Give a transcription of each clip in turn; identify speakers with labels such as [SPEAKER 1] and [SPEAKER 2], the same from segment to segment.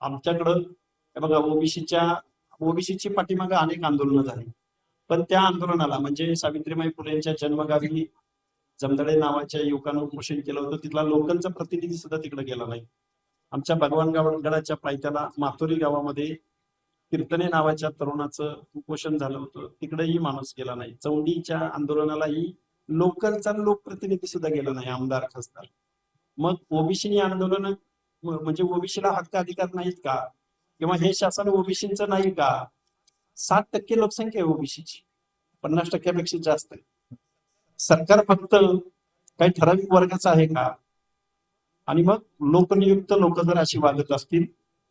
[SPEAKER 1] आमच्याकडं हे बघा ओबीसीची पाठीमागे अनेक आंदोलनं झाली, पण त्या आंदोलनाला म्हणजे सावित्रीबाई फुलेंच्या जन्मगावी जमदडे नावाच्या युवकानं उपोषण केलं होतं, तिथला लोकलचा प्रतिनिधी सुद्धा तिकडे गेला नाही. आमच्या भगवानगडाच्या पायथ्याला माथोरी गावामध्ये कीर्तने नावाच्या तरुणाचं उपोषण झालं होतं, तिकडेही माणूस गेला नाही. चौंडीच्या आंदोलनालाही लोकलचा लोकप्रतिनिधी सुद्धा गेला नाही, आमदार खासदार. मग ओबीसी आंदोलन म्हणजे ओबीसीला हक्क अधिकार नाहीत का, किंवा हे शासन ओबीसीचं नाही का? 7% लोकसंख्या आहे ओबीसीची, 50%पेक्षा जास्त आहे. सरकार फक्त काही ठराविक वर्गाचं आहे का? आणि मग लोकनियुक्त लोक जर अशी वागत असतील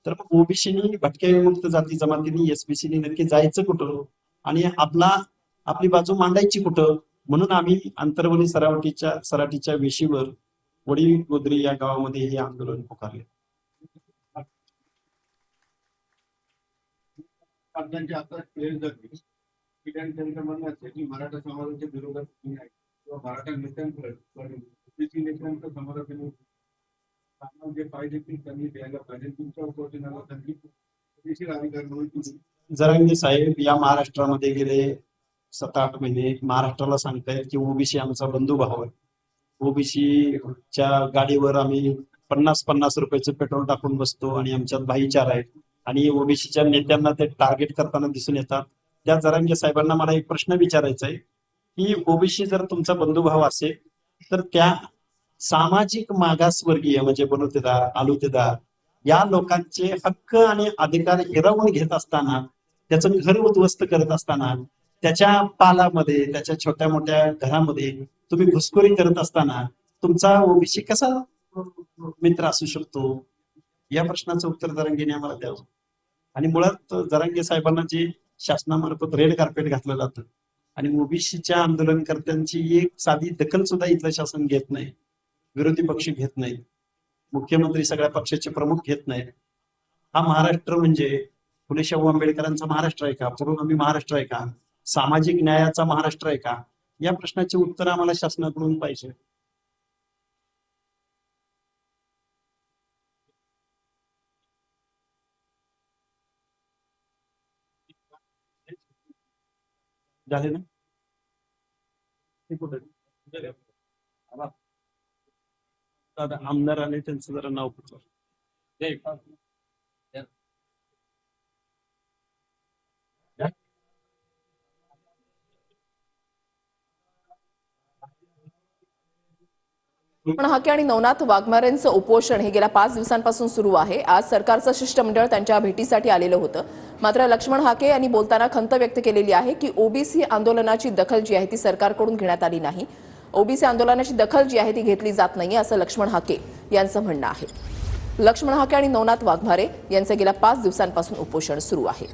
[SPEAKER 1] तर मग ओबीसीनी, भटक्या विमुक्त जाती जमातींनी, एसबीसीनी नक्की जायचं कुठं आणि आपली बाजू मांडायची कुठं? म्हणून आम्ही आंतरवली सराटीच्या वेशीवर वडी गोद्री या गावामध्ये हे आंदोलन पुकारले.
[SPEAKER 2] मराठा समाजाच्या विरोधात किंवा मराठा नेत्यांच्या समाजातील जे पाहिजे ते त्यांनी द्यायला पाहिजे. तुमच्या उपोषणाला त्यांनी अधिकार म्हणून
[SPEAKER 1] जरांगे साहेब या महाराष्ट्रामध्ये गेले 7-8 महिने महाराष्ट्राला सांगतायत की ओबीसी आमचा बंधू भाव आहे. ओबीसीच्या गाडीवर आम्ही 50-50 रुपयाचं पेट्रोल टाकून बसतो आणि आमच्यात भाईचारा आहे. आणि ओबीसीच्या नेत्यांना ते टार्गेट करताना दिसून येतात. त्या जरांगे साहेबांना मला एक प्रश्न विचारायचा आहे की ओबीसी जर तुमचा बंधुभाव असेल तर त्या सामाजिक मागासवर्गीय म्हणजे बनवतेदार, आलुतेदार या लोकांचे हक्क आणि अधिकार हिरावून घेत असताना, त्याचं घर उद्ध्वस्त करत असताना, त्याच्या पालामध्ये, त्याच्या छोट्या मोठ्या घरामध्ये तुम्ही घुसखोरी करत असताना तुमचा ओबीसी कसा मित्र असू शकतो? या प्रश्नाचं उत्तर जरांगेने आम्हाला द्यावं. आणि मुळात जरांगे साहेबांना जे शासनामार्फत रेड कार्पेट घातलं जातं आणि ओबीसीच्या आंदोलनकर्त्यांची एक साधी दखल सुद्धा इथलं शासन घेत नाही, विरोधी पक्ष घेत नाही, मुख्यमंत्री सगळ्या पक्षाचे प्रमुख घेत नाहीत. हा महाराष्ट्र म्हणजे फुले शाहू आंबेडकरांचा महाराष्ट्र आहे का? पुरोगामी महाराष्ट्र आहे का? सामाजिक न्यायाचा महाराष्ट्र आहे का? या प्रश्नाचे उत्तर आम्हाला शासनाकडून पाहिजे. झाले ना? आमदार आले, त्यांचं जरा नाव पुढचं.
[SPEAKER 3] लक्ष्मण हाके आणि नवनाथ वाघमारेंचं उपोषण हे गेल्या 5 दिवसांपासून सुरू आहे. आज सरकारचं शिष्टमंडळ त्यांच्या भेटीसाठी आलेलं होतं. मात्र लक्ष्मण हाके यांनी बोलताना खंत व्यक्त केलेली आहे की ओबीसी आंदोलनाची दखल जी आहे ती सरकारकडून घेण्यात आली नाही. ओबीसी आंदोलनाची दखल जी आहे ती घेतली जात नाही असं लक्ष्मण हाके यांचं म्हणणं आहे. लक्ष्मण हाके आणि नवनाथ वाघमारे यांचं गेल्या 5 दिवसांपासून उपोषण सुरू आहे.